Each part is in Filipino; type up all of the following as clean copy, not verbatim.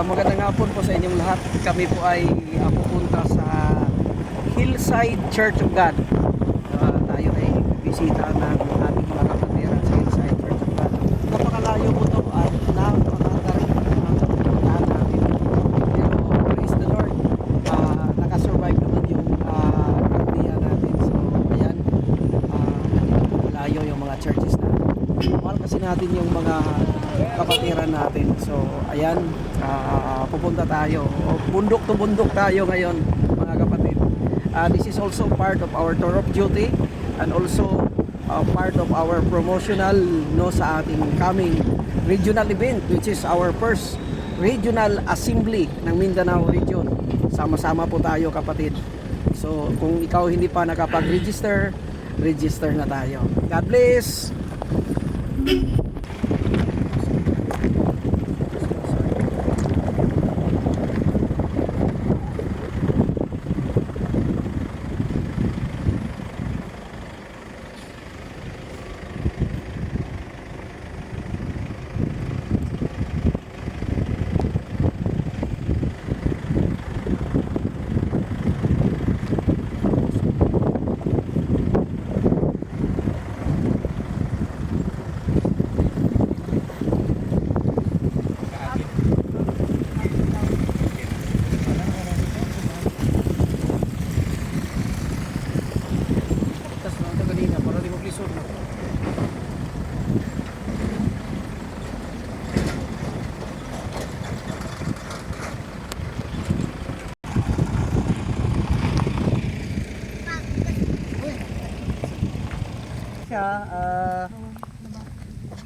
Magandang hapon po sa inyong lahat. Kami po ay pupunta sa Hillside Church of God. Tayo ay bisita ng ating mga kapatiran sa Hillside Church of God. Napakalayo po ito at napakagaling ang puntahan natin. Pero praise the Lord, nakasurvive naman yung karamihan natin. So ayan, layo yung mga churches natin. Mahal kasi natin yung mga kapatiran natin. So ayan, pupunta tayo, bundok to bundok tayo ngayon mga kapatid. This is also part of our tour of duty and also part of our promotional sa ating coming regional event, which is our first regional assembly ng Mindanao region. Sama-sama po tayo kapatid. So kung ikaw hindi pa nakapag-register, register na tayo. God bless.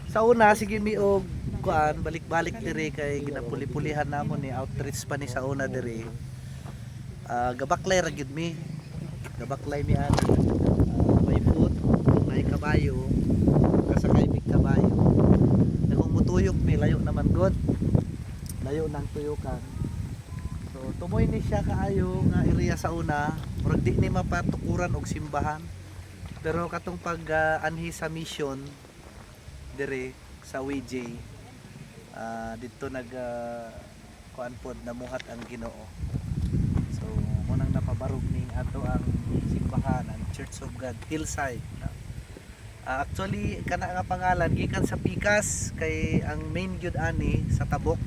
Sa una sige mi og kuan balik-balik dire kay ginapuli-pulihan namon ni outreach pa ni sa una dire. Gabaklay ra gyud mi. Gabaklay mi ani. May foot, may kabayo, kasakay mi kabayo. Kung mutuyok mi layo naman god. Layo nang tuyukan. So tumoy ni siya kaayo nga area sa una, murag di ni mapatukuran og simbahan. Pero katong pag anhi sa mission dire sa WJ, dito nag kuan pod namuhat ang Ginoo. So mo nang napabarog ning ato ang simbahan, ang Church of God Hillside. Actually kana nga pangalan gikan sa Pikas kay ang main gyud ani sa Tabok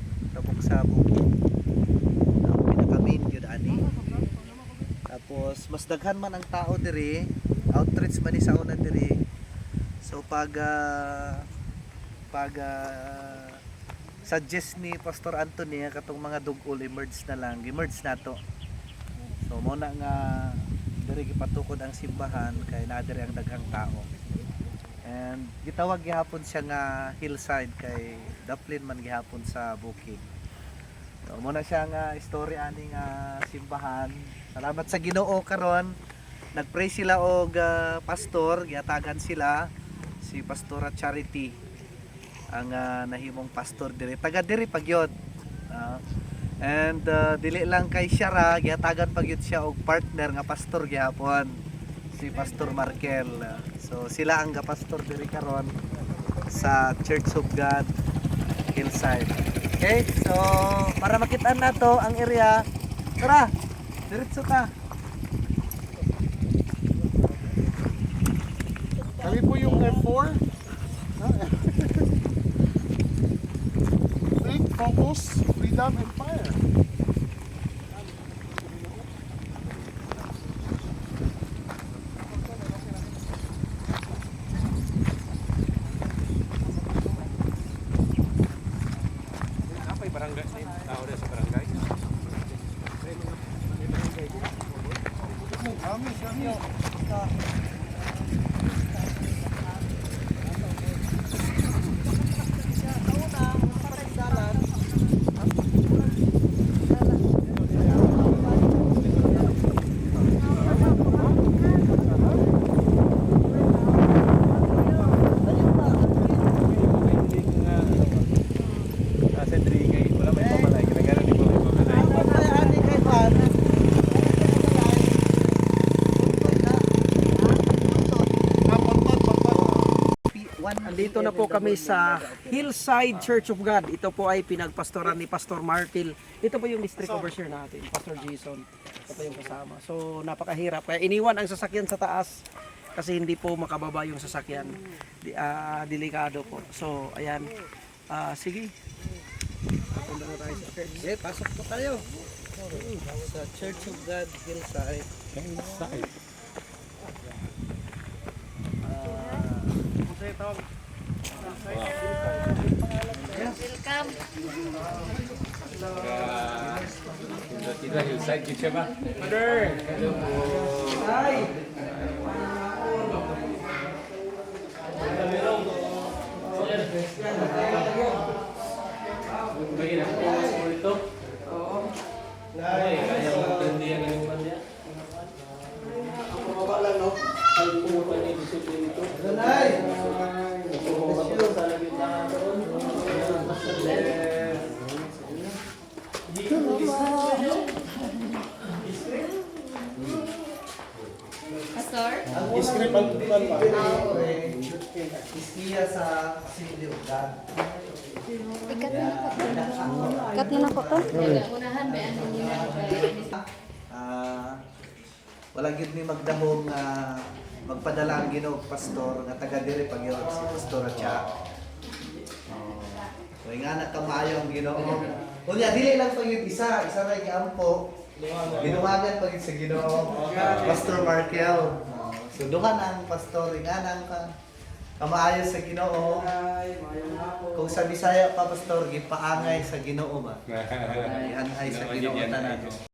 sa bukid. Pinaka main gyud ani. Tapos mas daghan man ang tao dire, outreach man ni sa una dire. So pag suggest ni Pastor Anthony nga katong mga dugol emerge na lang, emerge na to. So mo na nga diri gipatukod ang simbahan kay naa diri ang daghang tao. And gitawag gihapon siya nga hillside kay daplin man gihapon sa bukid. So mo na siya nga story ani nga simbahan. Salamat sa Ginoo karon. Nagpray sila og pastor, giatagan sila si Pastora Charity ang nahimong pastor diri. Taga diri pagyod. And dili lang kay Shara, gihatagan pagyud siya og partner nga pastor gihapon, si Pastor Markel. So sila ang gapastor diri karon sa Church of God Hillside. Okay, so para makita nato ang area, tara, diretso ta. Kami po yung F4. Think, focus, freedom, and fire. Apa yung barangay? Tao rin sa barangay? Kami. Sa Drigay, wala may pamalay. Kinagalan di ba may pamalay? Andito na po kami sa Hillside Church of God. Ito po ay pinagpastoran ni Pastor Martil. Ito po yung district overseer natin, Pastor Jason. Ito po yung kasama. So napakahirap. Kaya iniwan ang sasakyan sa taas kasi hindi po makababa yung sasakyan. Delikado po. So ayan. Sige. Punta na tayo sa church. Okay, pasok po tayo sa Church of God Hillside. Inside. Welcome. Kita hillside gitu siya ba? Mother! Hello po. Hi! Bagi na po sa ito. Oo. Ay, kaya magtindi ang inuman niya. Baba lang, no? Ay, pumunta niya dito dito. Nanay! Pastor? Script ang tutan ba? Iskiya sa Assembly of God. Ikat mo na po to. Ikat mo na po to. Unahan, may ano niya. Wala gyud ni magdahong magpadala ang Ginoo pastor nga taga diri pagyon si Pastor Cha. Kaya nga nakamayo ang Ginoo. Unya dili lang pagyon isa ra giampo. Ginuwagan pagyon sa Ginoo. Pastor Markel. So duha na ang pastor nga nang kamaayo sa Ginoo. Kung sa Bisaya pa pastor gipaangay sa Ginoo ba? Gianay sa Ginoo tanan.